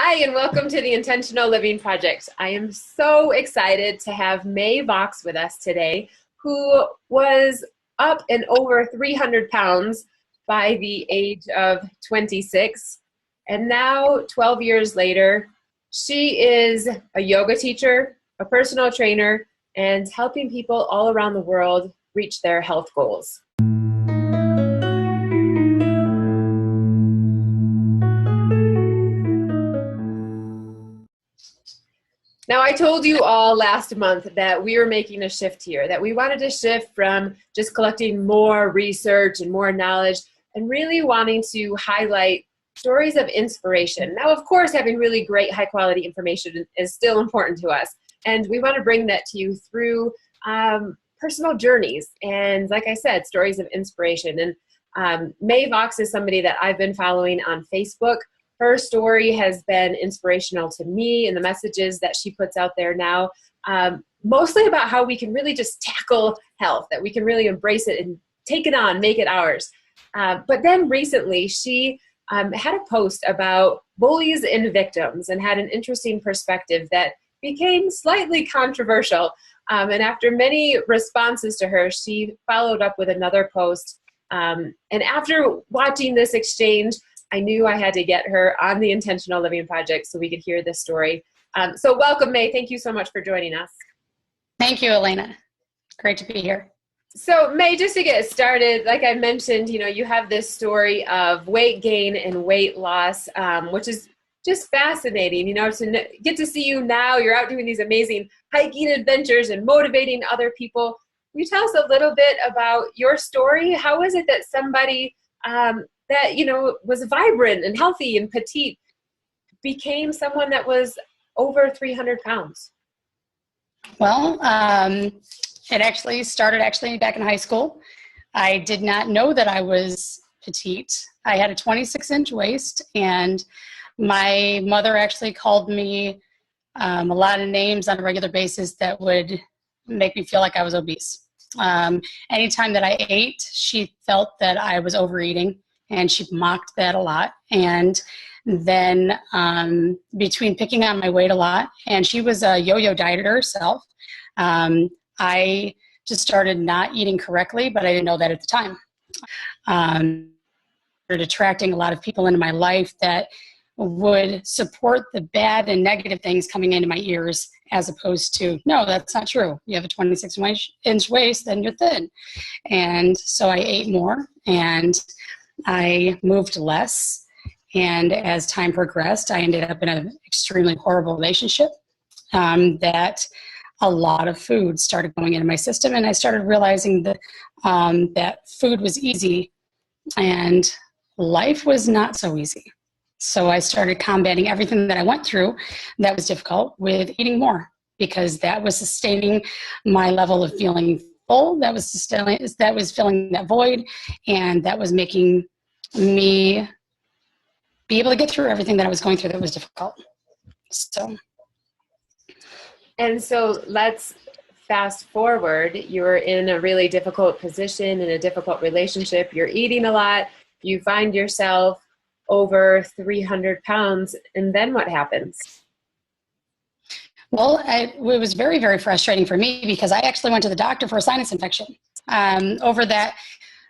Hi, and welcome to the Intentional Living Project. I am so excited to have Mei Vox with us today, who was up and over 300 pounds by the age of 26. And now, 12 years later, she is a yoga teacher, a personal trainer, and helping people all around the world reach their health goals. Now, I told you all last month that we were making a shift here, that we wanted to shift from just collecting more research and more knowledge and really wanting to highlight stories of inspiration. Now, of course, having really great high quality information is still important to us. And we want to bring that to you through personal journeys and, like I said, stories of inspiration. And Mai Vox is somebody that I've been following on Facebook. Her story has been inspirational to me and the messages that she puts out there now, mostly about how we can really just tackle health, that we can really embrace it and take it on, make it ours. But then recently she had a post about bullies and victims and had an interesting perspective that became slightly controversial. And after many responses to her, she followed up with another post. And after watching this exchange, I knew I had to get her on the Intentional Living Project so we could hear this story. So welcome, Mai. Thank you so much for joining us. Thank you, Elena. Great to be here. So Mai, just to get started, like I mentioned, you have this story of weight gain and weight loss, which is just fascinating, to get to see you now. You're out doing these amazing hiking adventures and motivating other people. Can you tell us a little bit about your story? How is it that somebody that, was vibrant and healthy and petite became someone that was over 300 pounds? Well, it actually started back in high school. I did not know that I was petite. I had a 26-inch waist, and my mother actually called me a lot of names on a regular basis that would make me feel like I was obese. Anytime that I ate, she felt that I was overeating, and she mocked that a lot. And then between picking on my weight a lot, and she was a yo-yo dieter herself, I just started not eating correctly, but I didn't know that at the time. Started attracting a lot of people into my life that would support the bad and negative things coming into my ears, as opposed to, no, that's not true. You have a 26-inch waist, then you're thin. And so I ate more, and I moved less, and as time progressed, I ended up in an extremely horrible relationship that a lot of food started going into my system, and I started realizing that that food was easy and life was not so easy. So I started combating everything that I went through that was difficult with eating more, because that was sustaining my level of feeling full, that was filling that void, and that was making me be able to get through everything that I was going through that was difficult. So let's fast forward. You're in a really difficult position, in a difficult relationship. You're eating a lot. You find yourself over 300 pounds. And then what happens? Well, it was very, very frustrating for me, because I actually went to the doctor for a sinus infection. Over that,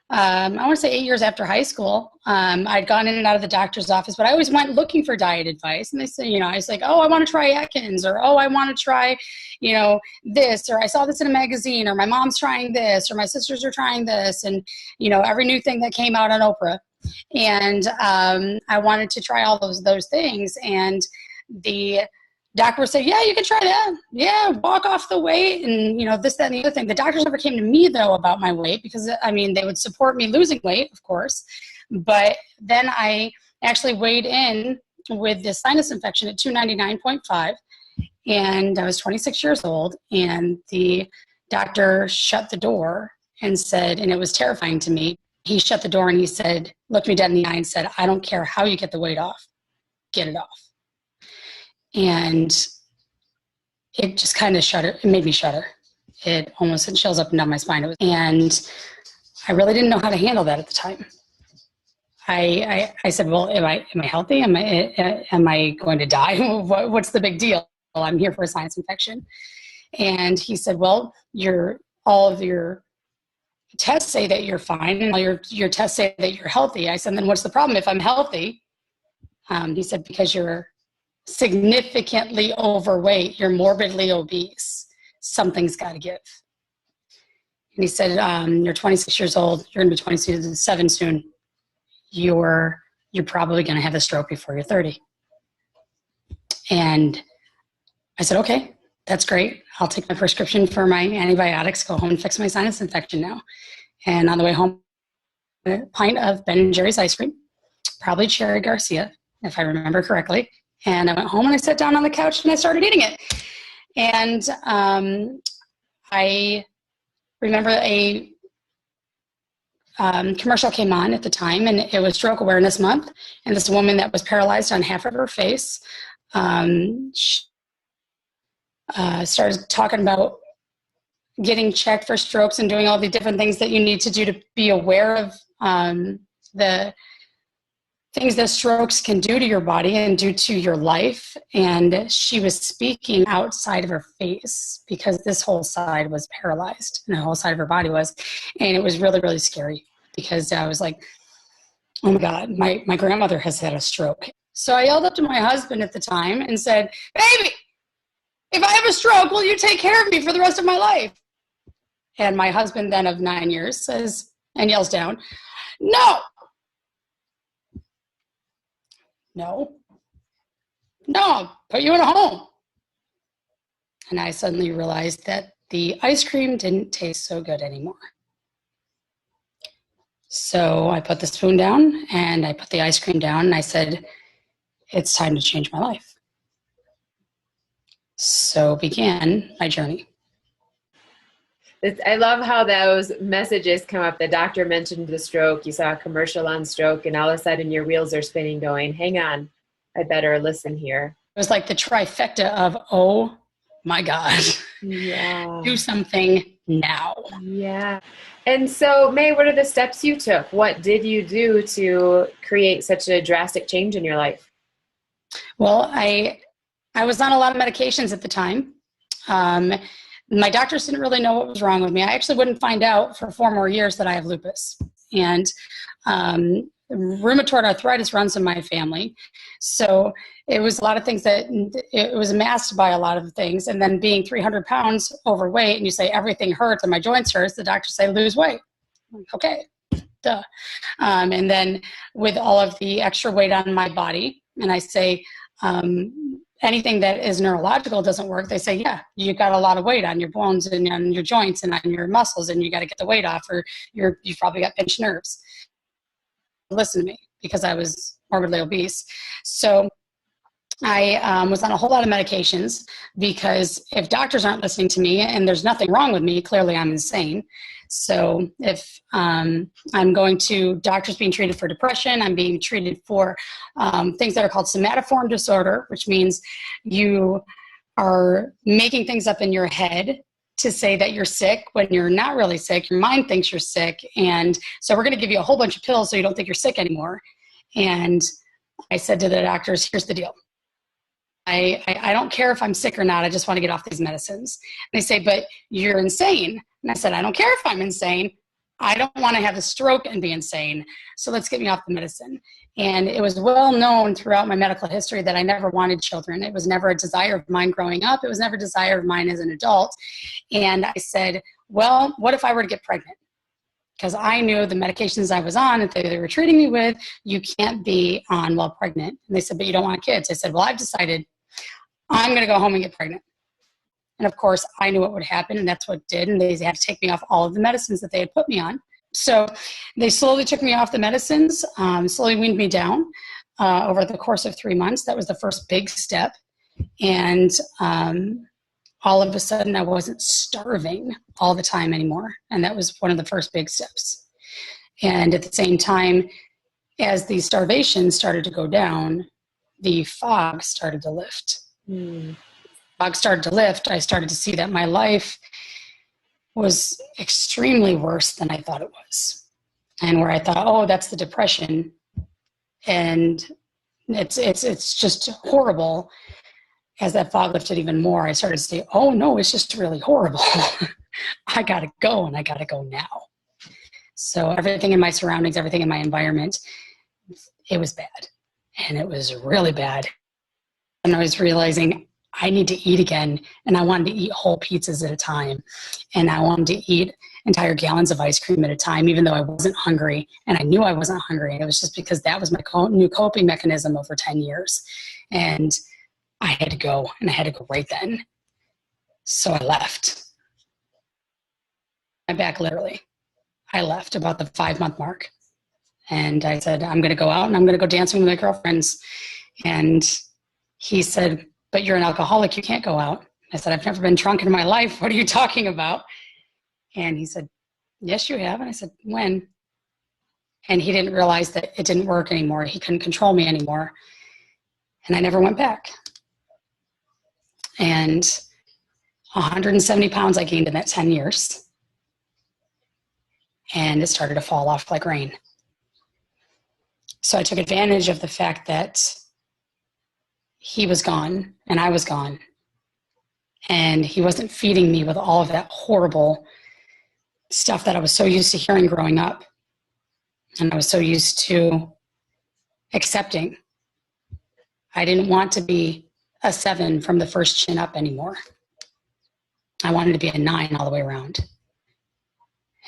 I want to say 8 years after high school, I'd gone in and out of the doctor's office, but I always went looking for diet advice. And they said, I was like, oh, I want to try Atkins, or, oh, I want to try, this, or I saw this in a magazine, or my mom's trying this, or my sisters are trying this. And, every new thing that came out on Oprah. And I wanted to try all those things. And the doctor would say, yeah, you can try that. Yeah, walk off the weight, and this, that, and the other thing. The doctors never came to me, though, about my weight, because they would support me losing weight, of course. But then I actually weighed in with this sinus infection at 299.5, and I was 26 years old, and the doctor shut the door and said, and it was terrifying to me. He shut the door and he said, looked me dead in the eye and said, I don't care how you get the weight off, get it off. And it just kind of it made me shudder. It almost sent chills up and down my spine. And I really didn't know how to handle that at the time. I said, well, am I healthy? Am I going to die? What's the big deal? Well, I'm here for a sinus infection. And he said, well, all of your tests say that you're fine, and all your tests say that you're healthy. I said, then what's the problem if I'm healthy? He said, because you're significantly overweight, you're morbidly obese. Something's got to give. And he said, you're 26 years old. You're going to be 27 soon. You're probably going to have a stroke before you're 30. And I said, okay, that's great. I'll take my prescription for my antibiotics, go home and fix my sinus infection now. And on the way home, a pint of Ben & Jerry's ice cream, probably Cherry Garcia, if I remember correctly. And I went home and I sat down on the couch and I started eating it. And I remember a commercial came on at the time, and it was Stroke Awareness Month. And this woman that was paralyzed on half of her face, she, started talking about getting checked for strokes and doing all the different things that you need to do to be aware of the things that strokes can do to your body and do to your life. And she was speaking outside of her face because this whole side was paralyzed and the whole side of her body was. And it was really, really scary because I was like, oh my God, my grandmother has had a stroke. So I yelled up to my husband at the time and said, baby, if I have a stroke, will you take care of me for the rest of my life? And my husband, then of 9 years, says and yells down, no, put you in a home. And I suddenly realized that the ice cream didn't taste so good anymore. So I put the spoon down and I put the ice cream down and I said, it's time to change my life. So began my journey. I love how those messages come up. The doctor mentioned the stroke. You saw a commercial on stroke, and all of a sudden your wheels are spinning going, hang on, I better listen here. It was like the trifecta of, oh my God, yeah, do something now. Yeah. And so, May, what are the steps you took? What did you do to create such a drastic change in your life? Well, I was on a lot of medications at the time. My doctors didn't really know what was wrong with me. I actually wouldn't find out for 4 more years that I have lupus. And rheumatoid arthritis runs in my family. So it was a lot of things that it was masked by a lot of things. And then being 300 pounds overweight and you say everything hurts and my joints hurts, the doctors say lose weight. Okay, duh. And then with all of the extra weight on my body, and I say, anything that is neurological doesn't work. They say, yeah, you got a lot of weight on your bones and on your joints and on your muscles, and you got to get the weight off, or you've probably got pinched nerves. Listen to me, because I was morbidly obese. So I was on a whole lot of medications, because if doctors aren't listening to me and there's nothing wrong with me, clearly I'm insane. So if I'm going to doctors being treated for depression, I'm being treated for things that are called somatoform disorder, which means you are making things up in your head to say that you're sick when you're not really sick. Your mind thinks you're sick. And so we're going to give you a whole bunch of pills so you don't think you're sick anymore. And I said to the doctors, here's the deal. I don't care if I'm sick or not. I just want to get off these medicines. And they say, but you're insane. And I said, I don't care if I'm insane. I don't want to have a stroke and be insane. So let's get me off the medicine. And it was well known throughout my medical history that I never wanted children. It was never a desire of mine growing up. It was never a desire of mine as an adult. And I said, well, what if I were to get pregnant? Because I knew the medications I was on that they were treating me with, you can't be on while pregnant. And they said, but you don't want kids. I said, well, I've decided I'm going to go home and get pregnant. And of course, I knew what would happen, and that's what did. And they had to take me off all of the medicines that they had put me on. So they slowly took me off the medicines, slowly weaned me down over the course of 3 months. That was the first big step. And all of a sudden, I wasn't starving all the time anymore. And that was one of the first big steps. And at the same time, as the starvation started to go down, the fog started to lift. Fog started to lift. I started to see that my life was extremely worse than I thought it was. And where I thought, oh, that's the depression, And it's just horrible. As that fog lifted even more, I started to say, oh no, it's just really horrible. I got to go, and I got to go now. So everything in my surroundings, everything in my environment, it was bad. And it was really bad. And I was realizing I need to eat again. And I wanted to eat whole pizzas at a time. And I wanted to eat entire gallons of ice cream at a time, even though I wasn't hungry. And I knew I wasn't hungry. It was just because that was my new coping mechanism over 10 years. And I had to go, and I had to go right then. So I left. My back, literally. I left about the 5-month mark. And I said, I'm going to go out and I'm going to go dancing with my girlfriends. And he said, but you're an alcoholic. You can't go out. I said, I've never been drunk in my life. What are you talking about? And he said, yes, you have. And I said, when? And he didn't realize that it didn't work anymore. He couldn't control me anymore. And I never went back. And 170 pounds I gained in that 10 years. And it started to fall off like rain. So I took advantage of the fact that he was gone and I was gone. And he wasn't feeding me with all of that horrible stuff that I was so used to hearing growing up. And I was so used to accepting. I didn't want to be a 7 from the first chin up anymore. I wanted to be a 9 all the way around.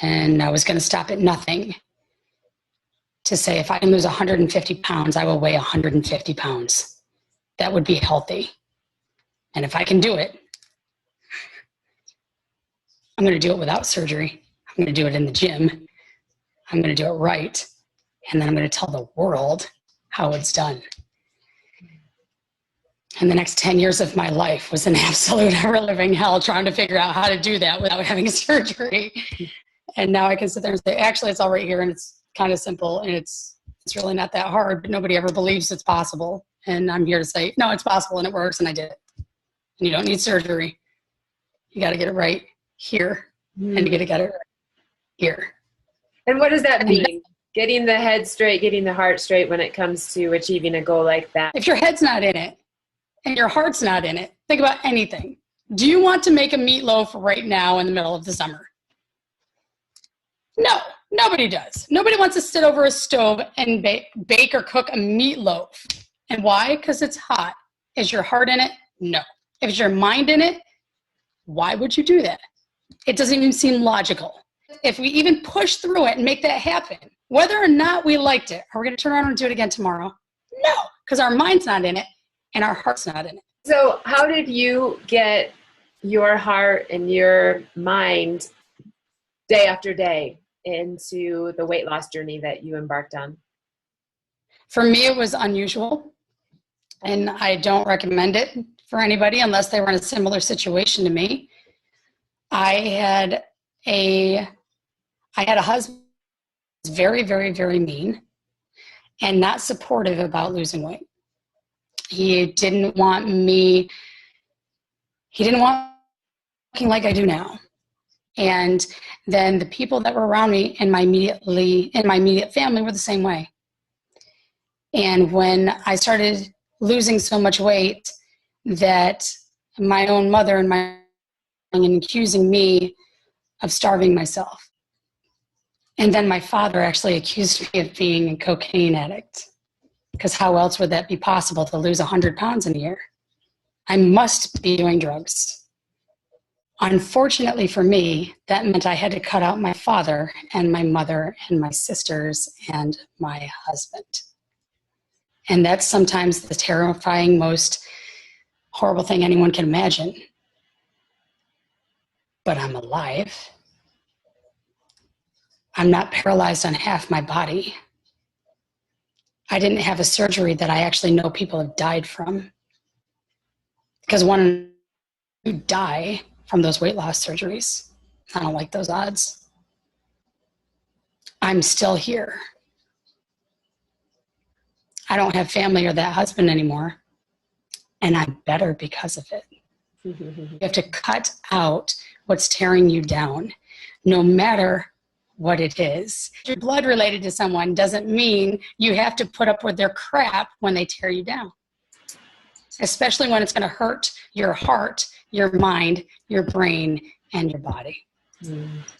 And I was going to stop at nothing to say, if I can lose 150 pounds, I will weigh 150 pounds. That would be healthy. And if I can do it, I'm going to do it without surgery. I'm going to do it in the gym. I'm going to do it right. And then I'm going to tell the world how it's done. And the next 10 years of my life was an absolute living hell trying to figure out how to do that without having surgery. And now I can sit there and say, actually, it's all right here, and it's kind of simple, and it's really not that hard, but nobody ever believes it's possible. And I'm here to say, no, it's possible, and it works, and I did it. And you don't need surgery. You got to get it right here, and you got to get it right here. And what does that mean? Getting the head straight, getting the heart straight when it comes to achieving a goal like that. If your head's not in it and your heart's not in it, think about anything. Do you want to make a meatloaf right now in the middle of the summer? No, nobody does. Nobody wants to sit over a stove and bake or cook a meatloaf. And why? Because it's hot. Is your heart in it? No. If it's your mind in it, why would you do that? It doesn't even seem logical. If we even push through it and make that happen, whether or not we liked it, are we going to turn around and do it again tomorrow? No, because our mind's not in it and our heart's not in it. So how did you get your heart and your mind day after day into the weight loss journey that you embarked on? For me, it was unusual, and I don't recommend it for anybody unless they were in a similar situation to me. I had a husband who was very, very, very mean and not supportive about losing weight. He didn't want looking like I do now. And then the people that were around me in my immediate family were the same way. And when I started losing so much weight that my own mother and accusing me of starving myself. And then my father actually accused me of being a cocaine addict, because how else would that be possible to lose 100 pounds in a year? I must be doing drugs. Unfortunately for me, that meant I had to cut out my father and my mother and my sisters and my husband. And that's sometimes the terrifying, most horrible thing anyone can imagine. But I'm alive. I'm not paralyzed on half my body. I didn't have a surgery that I actually know people have died from. Because when you die from those weight loss surgeries, I don't like those odds. I'm still here. I don't have family or that husband anymore. And I'm better because of it. You have to cut out what's tearing you down. No matter what it is. If you're blood related to someone doesn't mean you have to put up with their crap when they tear you down, especially when it's going to hurt your heart, your mind, your brain, and your body.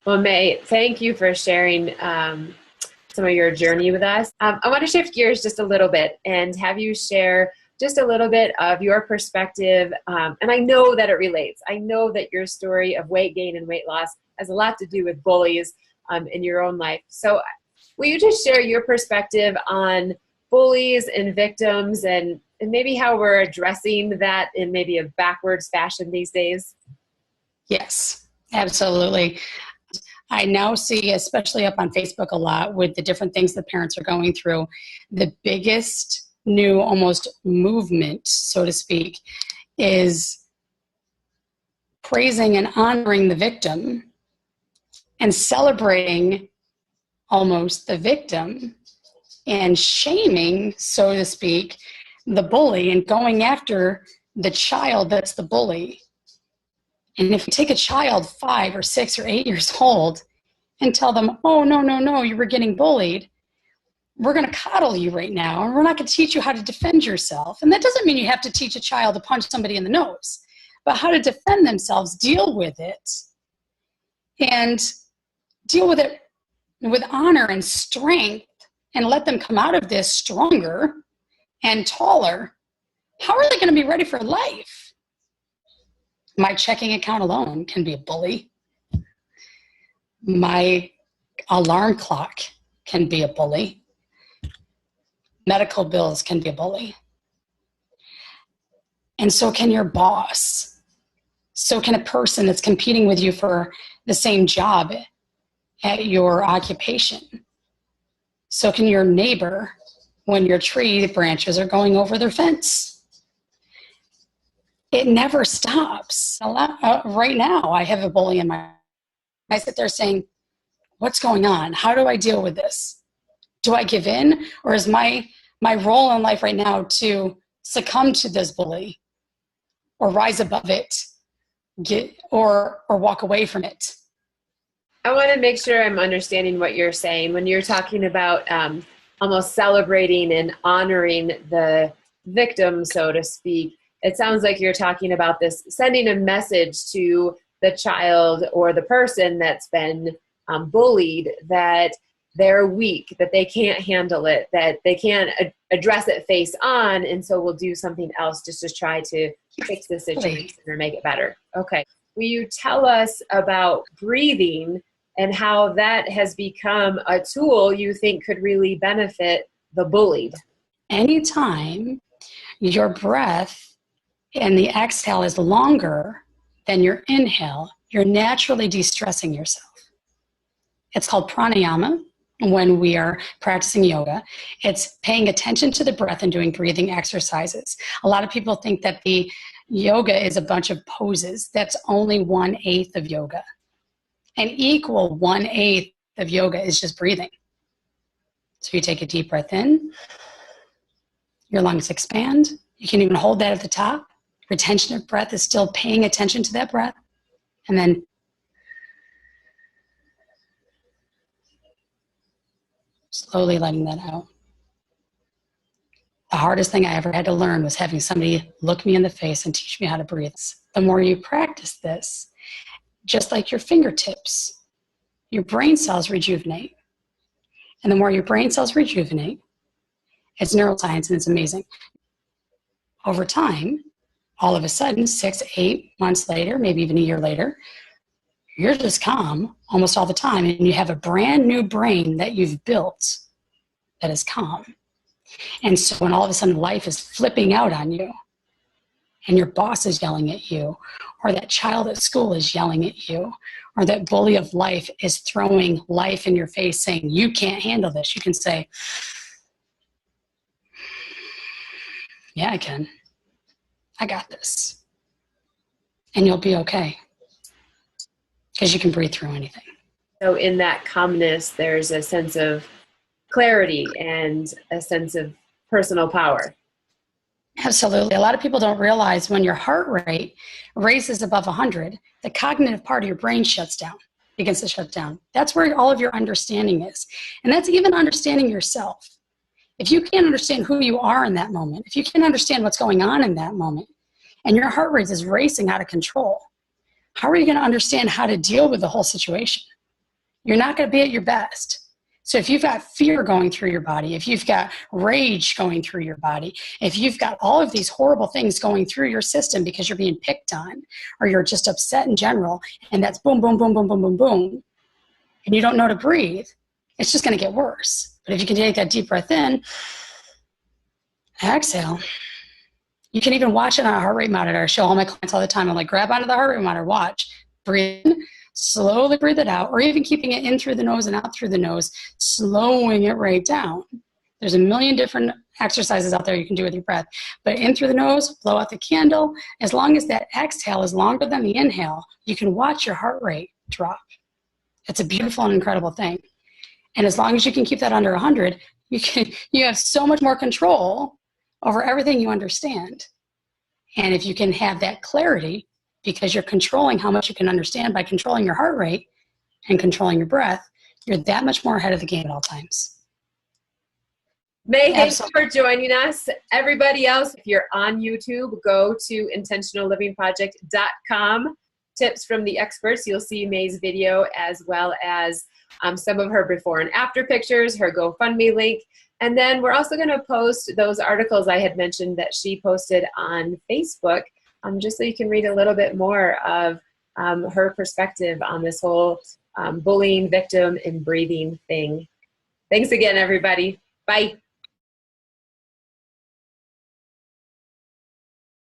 Well, May, thank you for sharing some of your journey with us. I want to shift gears just a little bit and have you share just a little bit of your perspective. And I know that it relates. I know that your story of weight gain and weight loss has a lot to do with bullies in your own life. So will you just share your perspective on bullies and victims and maybe how we're addressing that in maybe a backwards fashion these days? Yes, absolutely. I now see, especially up on Facebook a lot with the different things that parents are going through, the biggest new almost movement, so to speak, is praising and honoring the victim and celebrating almost the victim and shaming, so to speak, the bully and going after the child that's the bully. And if you take a child 5 or 6 or 8 years old and tell them, oh, no, you were getting bullied, we're going to coddle you right now, and we're not going to teach you how to defend yourself. And that doesn't mean you have to teach a child to punch somebody in the nose, but how to defend themselves, deal with it, and deal with it with honor and strength, and let them come out of this stronger and taller. How are they going to be ready for life? My checking account alone can be a bully. My alarm clock can be a bully. Medical bills can be a bully. And so can your boss. So can a person that's competing with you for the same job at your occupation. So can your neighbor when your tree branches are going over their fence. It never stops. Right now, I have a bully in my. I sit there saying, what's going on? How do I deal with this? Do I give in? Or is my role in life right now to succumb to this bully or rise above it, or walk away from it? I want to make sure I'm understanding what you're saying. When you're talking about almost celebrating and honoring the victim, so to speak, it sounds like you're talking about this, sending a message to the child or the person that's been bullied that they're weak, that they can't handle it, that they can't address it face on, and so we'll do something else just to try to fix the situation or make it better. Okay. Will you tell us about breathing and how that has become a tool you think could really benefit the bullied? Anytime your breath and the exhale is longer than your inhale, you're naturally de-stressing yourself. It's called pranayama when we are practicing yoga. It's paying attention to the breath and doing breathing exercises. A lot of people think that the yoga is a bunch of poses. That's only 1/8 of yoga. An equal 1/8 of yoga is just breathing. So you take a deep breath in, your lungs expand. You can even hold that at the top. Retention of breath is still paying attention to that breath. And then slowly letting that out. The hardest thing I ever had to learn was having somebody look me in the face and teach me how to breathe. The more you practice this, just like your fingertips, your brain cells rejuvenate. And the more your brain cells rejuvenate, it's neuroscience and it's amazing. Over time, all of a sudden, 6, 8 months later, maybe even a year later, you're just calm almost all the time. And you have a brand new brain that you've built that is calm. And so when all of a sudden life is flipping out on you and your boss is yelling at you, or that child at school is yelling at you, or that bully of life is throwing life in your face saying, you can't handle this, you can say, yeah, I can. I got this. And you'll be okay. Because you can breathe through anything. So in that calmness, there's a sense of clarity and a sense of personal power. Absolutely. A lot of people don't realize when your heart rate raises above 100, the cognitive part of your brain shuts down begins to shut down. That's where all of your understanding is. And that's even understanding yourself. If you can't understand who you are in that moment, if you can't understand what's going on in that moment, and your heart rate is racing out of control, how are you going to understand how to deal with the whole situation? You're not going to be at your best. So if you've got fear going through your body, if you've got rage going through your body, if you've got all of these horrible things going through your system because you're being picked on, or you're just upset in general, and that's boom, boom, boom, boom, boom, boom, boom, and you don't know to breathe, it's just going to get worse. But if you can take that deep breath in, exhale. You can even watch it on a heart rate monitor. I show all my clients all the time. I'm like, grab onto the heart rate monitor, watch, breathe in, slowly breathe it out, or even keeping it in through the nose and out through the nose, slowing it right down. There's a million different exercises out there you can do with your breath, but in through the nose, blow out the candle. As long as that exhale is longer than the inhale, you can watch your heart rate drop. It's a beautiful and incredible thing. And as long as you can keep that under 100, you have so much more control over everything you understand. And if you can have that clarity, because you're controlling how much you can understand by controlling your heart rate and controlling your breath, you're that much more ahead of the game at all times. May, thanks for joining us. Everybody else, if you're on YouTube, go to intentionallivingproject.com. Tips from the experts. You'll see May's video as well as some of her before and after pictures, her GoFundMe link. And then we're also going to post those articles I had mentioned that she posted on Facebook, just so you can read a little bit more of her perspective on this whole bullying victim and breathing thing. Thanks again, everybody. Bye.